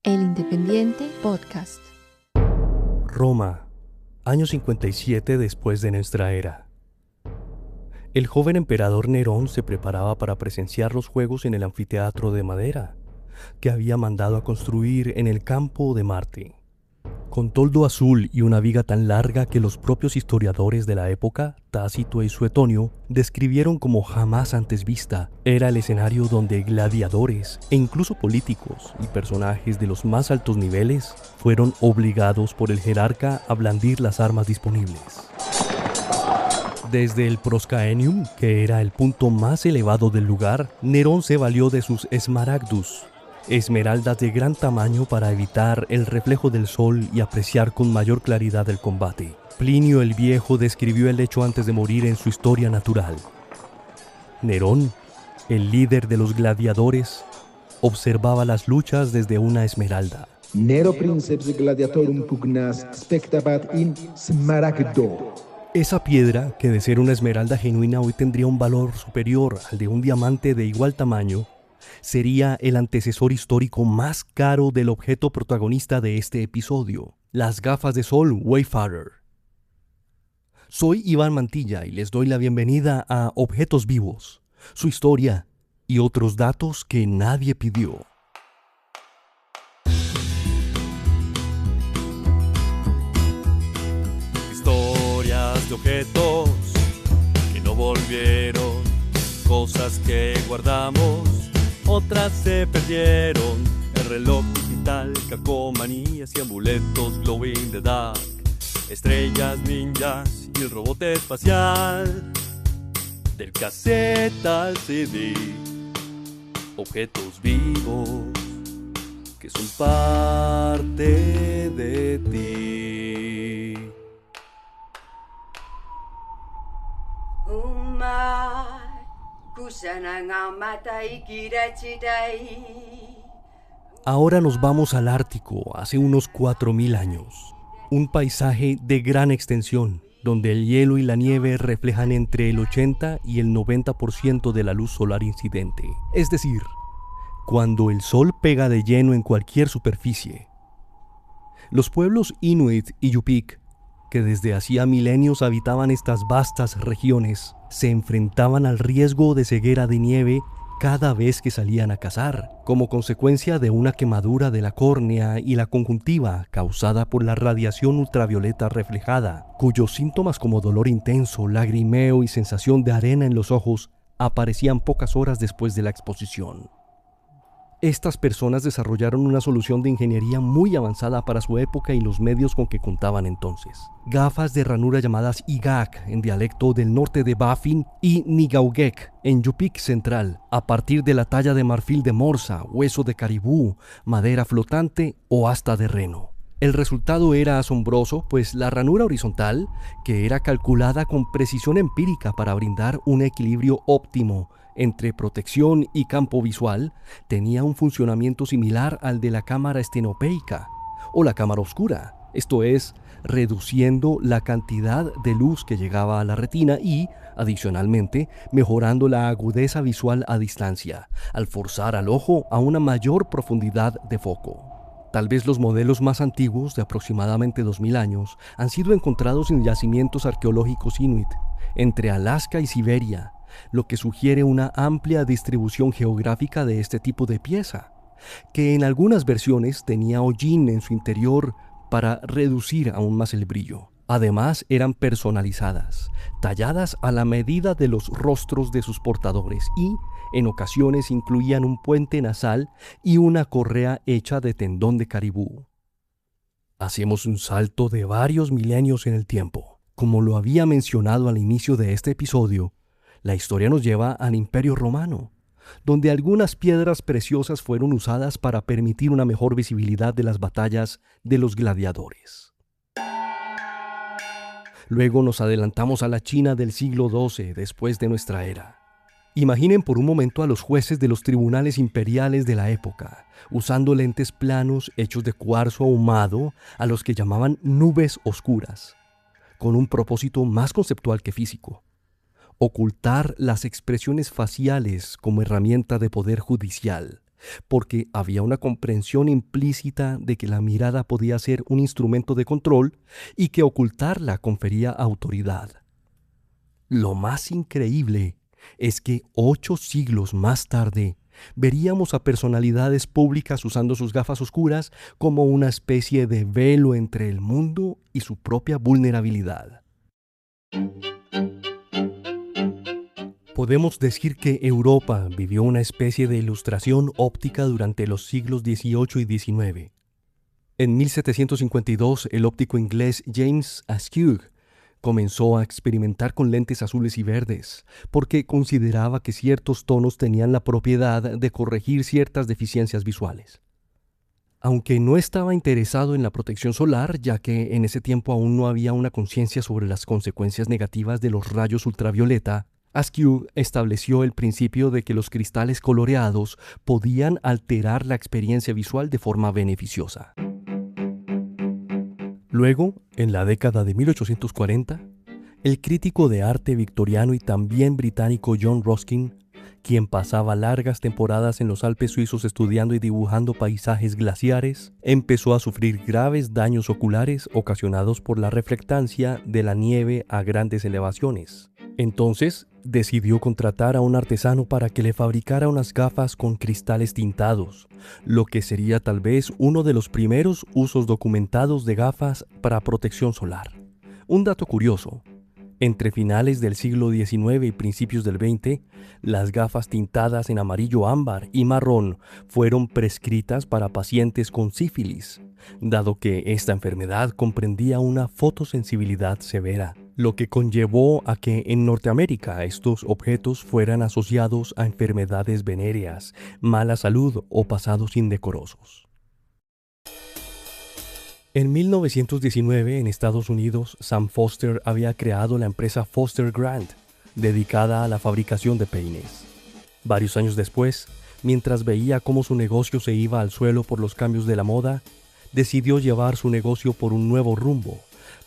El Independiente Podcast. Roma, año 57 después de nuestra era. El joven emperador Nerón se preparaba para presenciar los juegos en el anfiteatro de madera que había mandado a construir en el campo de Marte. Con toldo azul y una viga tan larga que los propios historiadores de la época, Tácito y Suetonio, describieron como jamás antes vista, era el escenario donde gladiadores e incluso políticos y personajes de los más altos niveles fueron obligados por el jerarca a blandir las armas disponibles. Desde el Proscaenium, que era el punto más elevado del lugar, Nerón se valió de sus smaragdus, esmeraldas de gran tamaño para evitar el reflejo del sol y apreciar con mayor claridad el combate. Plinio el Viejo describió el hecho antes de morir en su Historia Natural. Nerón, el líder de los gladiadores, observaba las luchas desde una esmeralda. Nero princeps gladiatorum pugnas spectabat in smaragdo. Esa piedra, que de ser una esmeralda genuina hoy tendría un valor superior al de un diamante de igual tamaño, sería el antecesor histórico más caro del objeto protagonista de este episodio, las gafas de sol Wayfarer. Soy Iván Mantilla y les doy la bienvenida a Objetos Vivos, su historia y otros datos que nadie pidió. Historias de objetos que no volvieron, cosas que guardamos, otras se perdieron. El reloj digital, calcomanías y amuletos glow in the dark, estrellas ninjas y el robot espacial. Del cassette al CD, objetos vivos que son parte de ti. Ahora nos vamos al Ártico, hace unos 4000 años. Un paisaje de gran extensión, donde el hielo y la nieve reflejan entre el 80 y el 90% de la luz solar incidente. Es decir, cuando el sol pega de lleno en cualquier superficie. Los pueblos Inuit y Yupik, que desde hacía milenios habitaban estas vastas regiones, se enfrentaban al riesgo de ceguera de nieve cada vez que salían a cazar, como consecuencia de una quemadura de la córnea y la conjuntiva causada por la radiación ultravioleta reflejada, cuyos síntomas como dolor intenso, lagrimeo y sensación de arena en los ojos aparecían pocas horas después de la exposición. Estas personas desarrollaron una solución de ingeniería muy avanzada para su época y los medios con que contaban entonces. Gafas de ranura llamadas Igak en dialecto del norte de Baffin y Nigaugek en Yupik central, a partir de la talla de marfil de morsa, hueso de caribú, madera flotante o asta de reno. El resultado era asombroso, pues la ranura horizontal, que era calculada con precisión empírica para brindar un equilibrio óptimo entre protección y campo visual, tenía un funcionamiento similar al de la cámara estenopeica o la cámara oscura, esto es, reduciendo la cantidad de luz que llegaba a la retina y, adicionalmente, mejorando la agudeza visual a distancia, al forzar al ojo a una mayor profundidad de foco. Tal vez los modelos más antiguos, de aproximadamente 2000 años, han sido encontrados en yacimientos arqueológicos inuit, entre Alaska y Siberia, lo que sugiere una amplia distribución geográfica de este tipo de pieza, que en algunas versiones tenía hollín en su interior para reducir aún más el brillo. Además, eran personalizadas, talladas a la medida de los rostros de sus portadores y, en ocasiones, incluían un puente nasal y una correa hecha de tendón de caribú. Hacemos un salto de varios milenios en el tiempo. Como lo había mencionado al inicio de este episodio, la historia nos lleva al Imperio Romano, donde algunas piedras preciosas fueron usadas para permitir una mejor visibilidad de las batallas de los gladiadores. Luego nos adelantamos a la China del siglo XII después de nuestra era. Imaginen por un momento a los jueces de los tribunales imperiales de la época, usando lentes planos hechos de cuarzo ahumado a los que llamaban nubes oscuras, con un propósito más conceptual que físico: ocultar las expresiones faciales como herramienta de poder judicial, porque había una comprensión implícita de que la mirada podía ser un instrumento de control y que ocultarla confería autoridad. Lo más increíble es que 8 siglos más tarde veríamos a personalidades públicas usando sus gafas oscuras como una especie de velo entre el mundo y su propia vulnerabilidad. Podemos decir que Europa vivió una especie de ilustración óptica durante los siglos XVIII y XIX. En 1752, el óptico inglés James Askew comenzó a experimentar con lentes azules y verdes, porque consideraba que ciertos tonos tenían la propiedad de corregir ciertas deficiencias visuales. Aunque no estaba interesado en la protección solar, ya que en ese tiempo aún no había una conciencia sobre las consecuencias negativas de los rayos ultravioleta, Askew estableció el principio de que los cristales coloreados podían alterar la experiencia visual de forma beneficiosa. Luego, en la década de 1840, el crítico de arte victoriano y también británico John Ruskin, quien pasaba largas temporadas en los Alpes suizos estudiando y dibujando paisajes glaciares, empezó a sufrir graves daños oculares ocasionados por la reflectancia de la nieve a grandes elevaciones. Entonces, decidió contratar a un artesano para que le fabricara unas gafas con cristales tintados, lo que sería tal vez uno de los primeros usos documentados de gafas para protección solar. Un dato curioso: entre finales del siglo XIX y principios del XX, las gafas tintadas en amarillo ámbar y marrón fueron prescritas para pacientes con sífilis, dado que esta enfermedad comprendía una fotosensibilidad severa, lo que conllevó a que en Norteamérica estos objetos fueran asociados a enfermedades venéreas, mala salud o pasados indecorosos. En 1919, en Estados Unidos, Sam Foster había creado la empresa Foster Grant, dedicada a la fabricación de peines. Varios años después, mientras veía cómo su negocio se iba al suelo por los cambios de la moda, decidió llevar su negocio por un nuevo rumbo,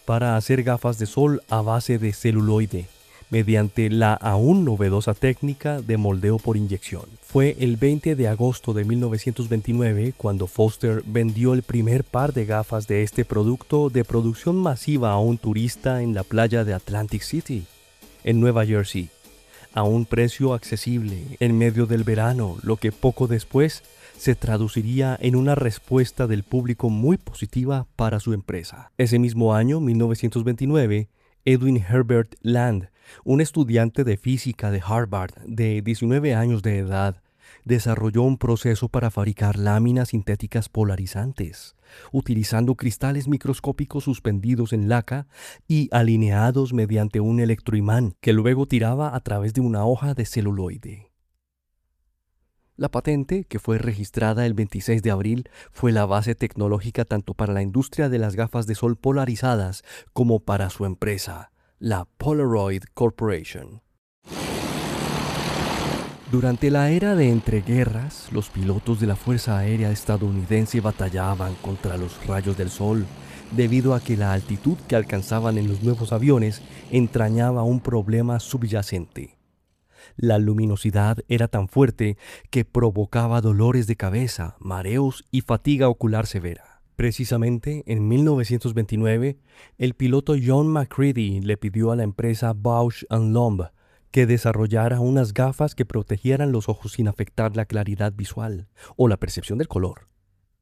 para hacer gafas de sol a base de celuloide, mediante la aún novedosa técnica de moldeo por inyección. Fue el 20 de agosto de 1929 cuando Foster vendió el primer par de gafas de este producto de producción masiva a un turista en la playa de Atlantic City, en Nueva Jersey, a un precio accesible en medio del verano, lo que poco después se traduciría en una respuesta del público muy positiva para su empresa. Ese mismo año, 1929, Edwin Herbert Land, un estudiante de física de Harvard de 19 años de edad, desarrolló un proceso para fabricar láminas sintéticas polarizantes, utilizando cristales microscópicos suspendidos en laca y alineados mediante un electroimán que luego tiraba a través de una hoja de celuloide. La patente, que fue registrada el 26 de abril, fue la base tecnológica tanto para la industria de las gafas de sol polarizadas como para su empresa, la Polaroid Corporation. Durante la era de entreguerras, los pilotos de la Fuerza Aérea estadounidense batallaban contra los rayos del sol, debido a que la altitud que alcanzaban en los nuevos aviones entrañaba un problema subyacente. La luminosidad era tan fuerte que provocaba dolores de cabeza, mareos y fatiga ocular severa. Precisamente en 1929, el piloto John McCready le pidió a la empresa Bausch & Lomb que desarrollara unas gafas que protegieran los ojos sin afectar la claridad visual o la percepción del color.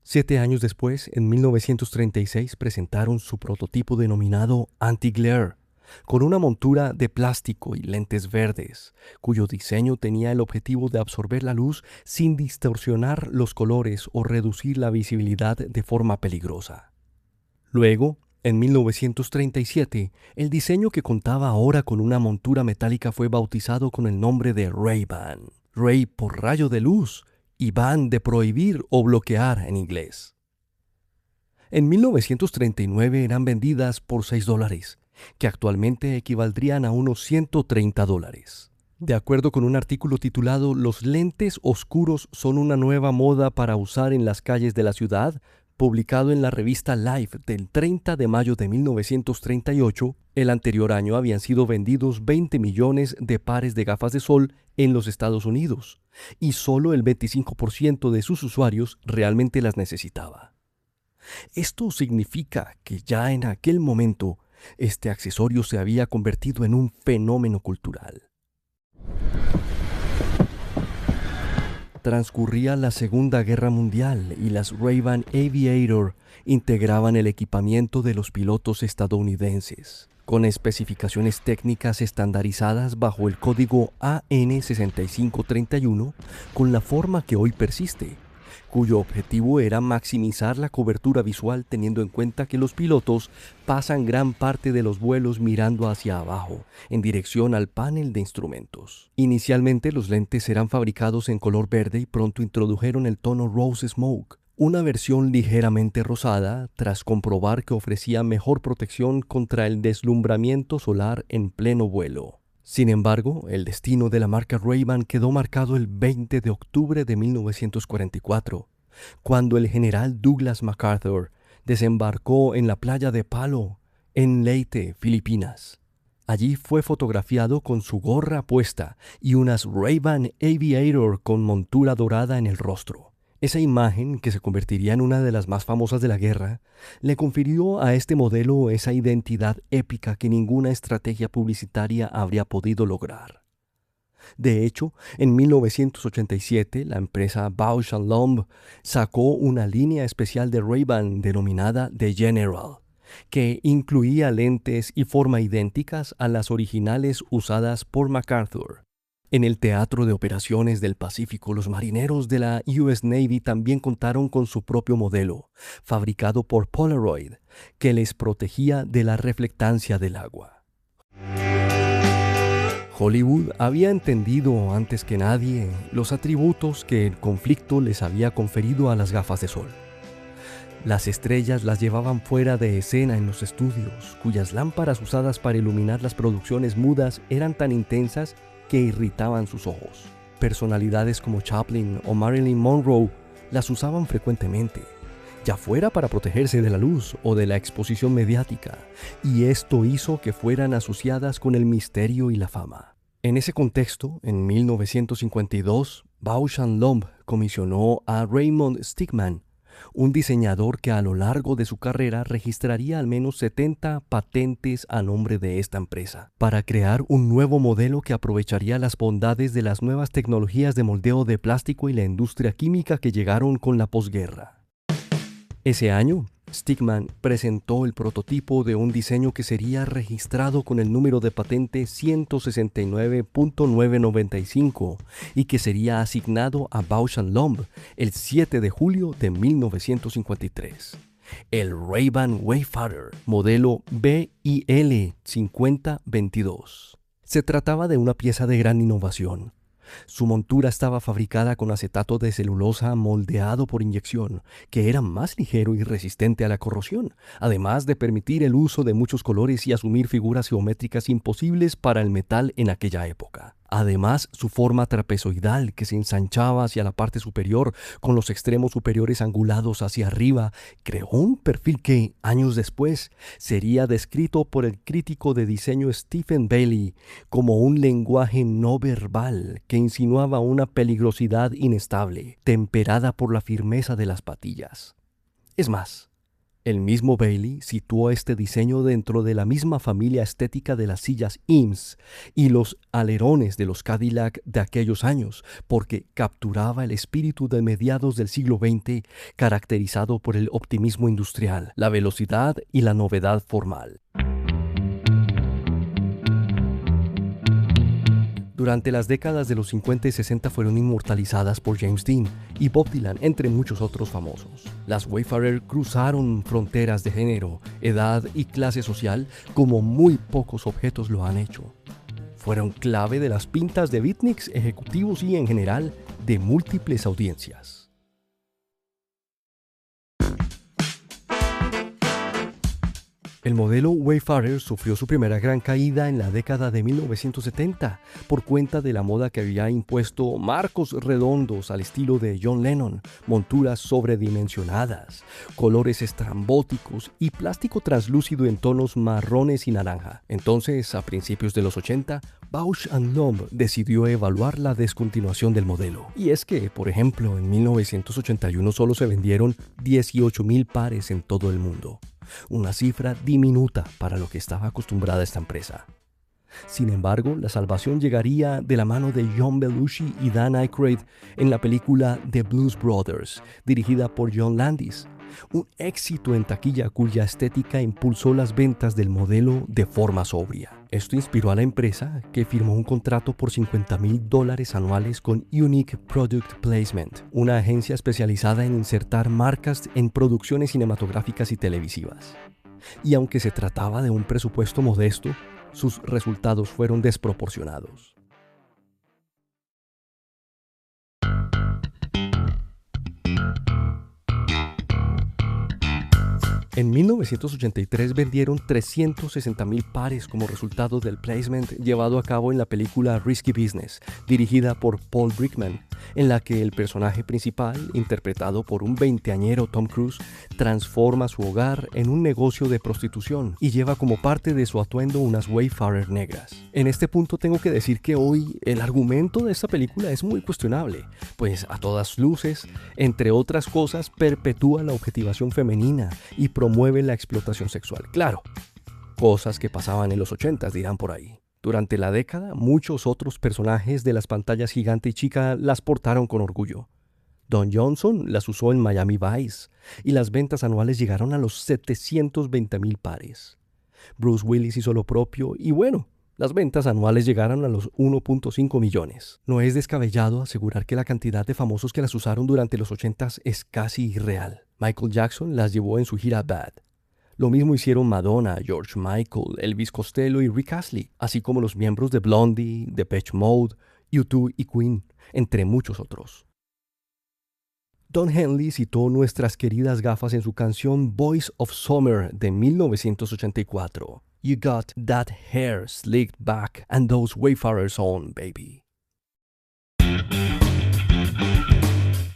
7 años después, en 1936, presentaron su prototipo denominado Anti-Glare, con una montura de plástico y lentes verdes, cuyo diseño tenía el objetivo de absorber la luz sin distorsionar los colores o reducir la visibilidad de forma peligrosa. Luego, en 1937, el diseño, que contaba ahora con una montura metálica, fue bautizado con el nombre de Ray-Ban. Ray por rayo de luz y Ban de prohibir o bloquear en inglés. En 1939 eran vendidas por $6, que actualmente equivaldrían a unos $130. De acuerdo con un artículo titulado "Los lentes oscuros son una nueva moda para usar en las calles de la ciudad", publicado en la revista Life del 30 de mayo de 1938, el anterior año habían sido vendidos 20 millones de pares de gafas de sol en los Estados Unidos, y solo el 25% de sus usuarios realmente las necesitaba. Esto significa que ya en aquel momento, este accesorio se había convertido en un fenómeno cultural. Transcurría la Segunda Guerra Mundial y las Ray-Ban Aviator integraban el equipamiento de los pilotos estadounidenses, con especificaciones técnicas estandarizadas bajo el código AN6531, con la forma que hoy persiste, cuyo objetivo era maximizar la cobertura visual teniendo en cuenta que los pilotos pasan gran parte de los vuelos mirando hacia abajo, en dirección al panel de instrumentos. Inicialmente los lentes eran fabricados en color verde y pronto introdujeron el tono Rose Smoke, una versión ligeramente rosada tras comprobar que ofrecía mejor protección contra el deslumbramiento solar en pleno vuelo. Sin embargo, el destino de la marca Ray-Ban quedó marcado el 20 de octubre de 1944, cuando el general Douglas MacArthur desembarcó en la playa de Palo, en Leyte, Filipinas. Allí fue fotografiado con su gorra puesta y unas Ray-Ban Aviator con montura dorada en el rostro. Esa imagen, que se convertiría en una de las más famosas de la guerra, le confirió a este modelo esa identidad épica que ninguna estrategia publicitaria habría podido lograr. De hecho, en 1987, la empresa Bausch & Lomb sacó una línea especial de Ray-Ban denominada The General, que incluía lentes y forma idénticas a las originales usadas por MacArthur. En el Teatro de Operaciones del Pacífico, los marineros de la US Navy también contaron con su propio modelo, fabricado por Polaroid, que les protegía de la reflectancia del agua. Hollywood había entendido antes que nadie los atributos que el conflicto les había conferido a las gafas de sol. Las estrellas las llevaban fuera de escena en los estudios, cuyas lámparas usadas para iluminar las producciones mudas eran tan intensas que irritaban sus ojos. Personalidades como Chaplin o Marilyn Monroe las usaban frecuentemente, ya fuera para protegerse de la luz o de la exposición mediática, y esto hizo que fueran asociadas con el misterio y la fama. En ese contexto, en 1952, Bausch & Lomb comisionó a Raymond Stickman, un diseñador que a lo largo de su carrera registraría al menos 70 patentes a nombre de esta empresa, para crear un nuevo modelo que aprovecharía las bondades de las nuevas tecnologías de moldeo de plástico y la industria química que llegaron con la posguerra. Ese año, Stickman presentó el prototipo de un diseño que sería registrado con el número de patente 169.995 y que sería asignado a Bausch & Lomb el 7 de julio de 1953. El Ray-Ban Wayfarer, modelo BIL 5022. Se trataba de una pieza de gran innovación. Su montura estaba fabricada con acetato de celulosa moldeado por inyección, que era más ligero y resistente a la corrosión, además de permitir el uso de muchos colores y asumir figuras geométricas imposibles para el metal en aquella época. Además, su forma trapezoidal, que se ensanchaba hacia la parte superior con los extremos superiores angulados hacia arriba, creó un perfil que, años después, sería descrito por el crítico de diseño Stephen Bailey como un lenguaje no verbal que insinuaba una peligrosidad inestable, temperada por la firmeza de las patillas. Es más, el mismo Bailey situó este diseño dentro de la misma familia estética de las sillas Eames y los alerones de los Cadillac de aquellos años, porque capturaba el espíritu de mediados del siglo XX, caracterizado por el optimismo industrial, la velocidad y la novedad formal. Durante las décadas de los 50 y 60 fueron inmortalizadas por James Dean y Bob Dylan, entre muchos otros famosos. Las Wayfarer cruzaron fronteras de género, edad y clase social como muy pocos objetos lo han hecho. Fueron clave de las pintas de beatniks ejecutivos y, en general, de múltiples audiencias. El modelo Wayfarer sufrió su primera gran caída en la década de 1970 por cuenta de la moda que había impuesto marcos redondos al estilo de John Lennon, monturas sobredimensionadas, colores estrambóticos y plástico translúcido en tonos marrones y naranja. Entonces, a principios de los 80, Bausch & Lomb decidió evaluar la descontinuación del modelo. Y es que, por ejemplo, en 1981 solo se vendieron 18,000 pares en todo el mundo. Una cifra diminuta para lo que estaba acostumbrada esta empresa. Sin embargo, la salvación llegaría de la mano de John Belushi y Dan Aykroyd en la película The Blues Brothers, dirigida por John Landis. Un éxito en taquilla cuya estética impulsó las ventas del modelo de forma sobria. Esto inspiró a la empresa, que firmó un contrato por $50,000 anuales con Unique Product Placement, una agencia especializada en insertar marcas en producciones cinematográficas y televisivas. Y aunque se trataba de un presupuesto modesto, sus resultados fueron desproporcionados. En 1983 vendieron 360,000 pares como resultado del placement llevado a cabo en la película Risky Business, dirigida por Paul Brickman, en la que el personaje principal, interpretado por un veinteañero Tom Cruise, transforma su hogar en un negocio de prostitución y lleva como parte de su atuendo unas Wayfarer negras. En este punto tengo que decir que hoy el argumento de esta película es muy cuestionable, pues a todas luces, entre otras cosas, perpetúa la objetivación femenina y promueve la explotación sexual. Claro, cosas que pasaban en los 80s, dirán por ahí. Durante la década, muchos otros personajes de las pantallas gigante y chica las portaron con orgullo. Don Johnson las usó en Miami Vice y las ventas anuales llegaron a los 720,000 pares. Bruce Willis hizo lo propio y bueno, las ventas anuales llegaron a los 1.5 millones. No es descabellado asegurar que la cantidad de famosos que las usaron durante los 80s es casi irreal. Michael Jackson las llevó en su gira Bad. Lo mismo hicieron Madonna, George Michael, Elvis Costello y Rick Astley, así como los miembros de Blondie, Depeche Mode, U2 y Queen, entre muchos otros. Don Henley citó nuestras queridas gafas en su canción Boys of Summer de 1984. You got that hair slicked back and those Wayfarers on, baby.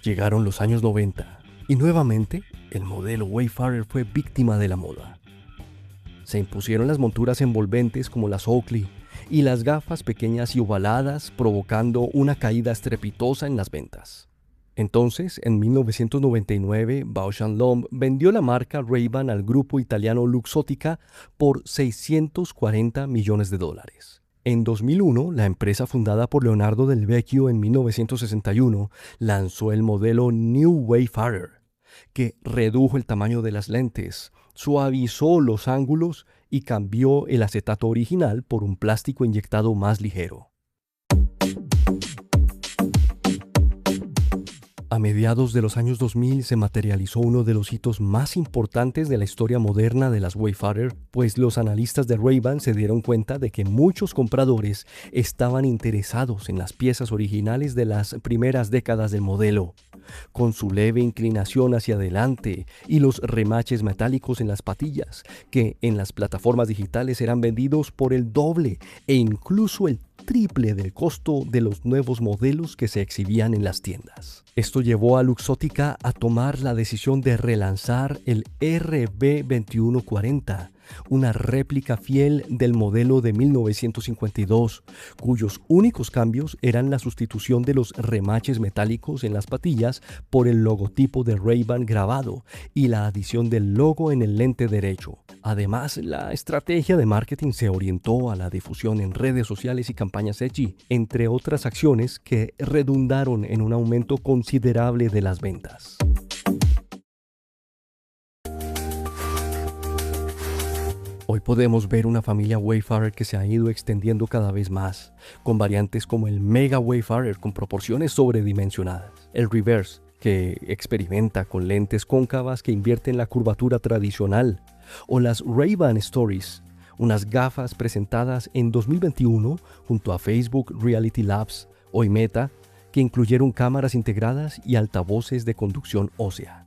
Llegaron los años 90 y nuevamente el modelo Wayfarer fue víctima de la moda. Se impusieron las monturas envolventes como las Oakley y las gafas pequeñas y ovaladas, provocando una caída estrepitosa en las ventas. Entonces, en 1999, Bausch & Lomb vendió la marca Ray-Ban al grupo italiano Luxottica por $640 millones. En 2001, la empresa fundada por Leonardo Del Vecchio en 1961 lanzó el modelo New Wayfarer, que redujo el tamaño de las lentes, suavizó los ángulos y cambió el acetato original por un plástico inyectado más ligero. A mediados de los años 2000 se materializó uno de los hitos más importantes de la historia moderna de las Wayfarer, pues los analistas de Ray-Ban se dieron cuenta de que muchos compradores estaban interesados en las piezas originales de las primeras décadas del modelo, con su leve inclinación hacia adelante y los remaches metálicos en las patillas, que en las plataformas digitales eran vendidos por el doble e incluso el triple del costo de los nuevos modelos que se exhibían en las tiendas. Esto llevó a Luxottica a tomar la decisión de relanzar el RB2140, una réplica fiel del modelo de 1952, cuyos únicos cambios eran la sustitución de los remaches metálicos en las patillas por el logotipo de Ray-Ban grabado y la adición del logo en el lente derecho. Además, la estrategia de marketing se orientó a la difusión en redes sociales y campañas edgy, entre otras acciones que redundaron en un aumento considerable de las ventas. Hoy podemos ver una familia Wayfarer que se ha ido extendiendo cada vez más, con variantes como el Mega Wayfarer con proporciones sobredimensionadas, el Reverse, que experimenta con lentes cóncavas que invierten la curvatura tradicional, o las Ray-Ban Stories, unas gafas presentadas en 2021 junto a Facebook Reality Labs, hoy Meta, que incluyeron cámaras integradas y altavoces de conducción ósea.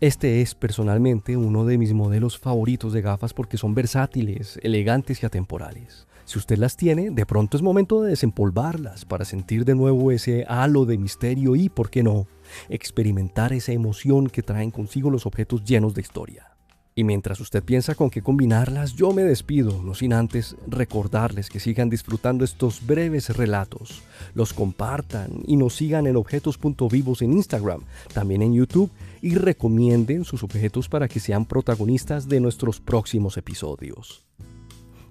Este es personalmente uno de mis modelos favoritos de gafas porque son versátiles, elegantes y atemporales. Si usted las tiene, de pronto es momento de desempolvarlas para sentir de nuevo ese halo de misterio y, ¿por qué no?, experimentar esa emoción que traen consigo los objetos llenos de historia. Y mientras usted piensa con qué combinarlas, yo me despido, no sin antes recordarles que sigan disfrutando estos breves relatos, los compartan y nos sigan en objetos.vivos en Instagram, también en YouTube, y recomienden sus objetos para que sean protagonistas de nuestros próximos episodios.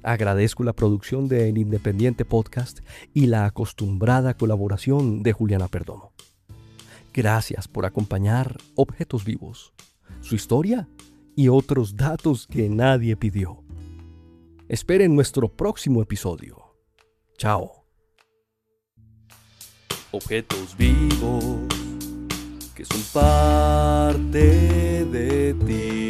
Agradezco la producción de El Independiente Podcast y la acostumbrada colaboración de Juliana Perdomo. Gracias por acompañar Objetos Vivos, su historia y otros datos que nadie pidió. Esperen nuestro próximo episodio. Chao. Objetos vivos que son parte de ti.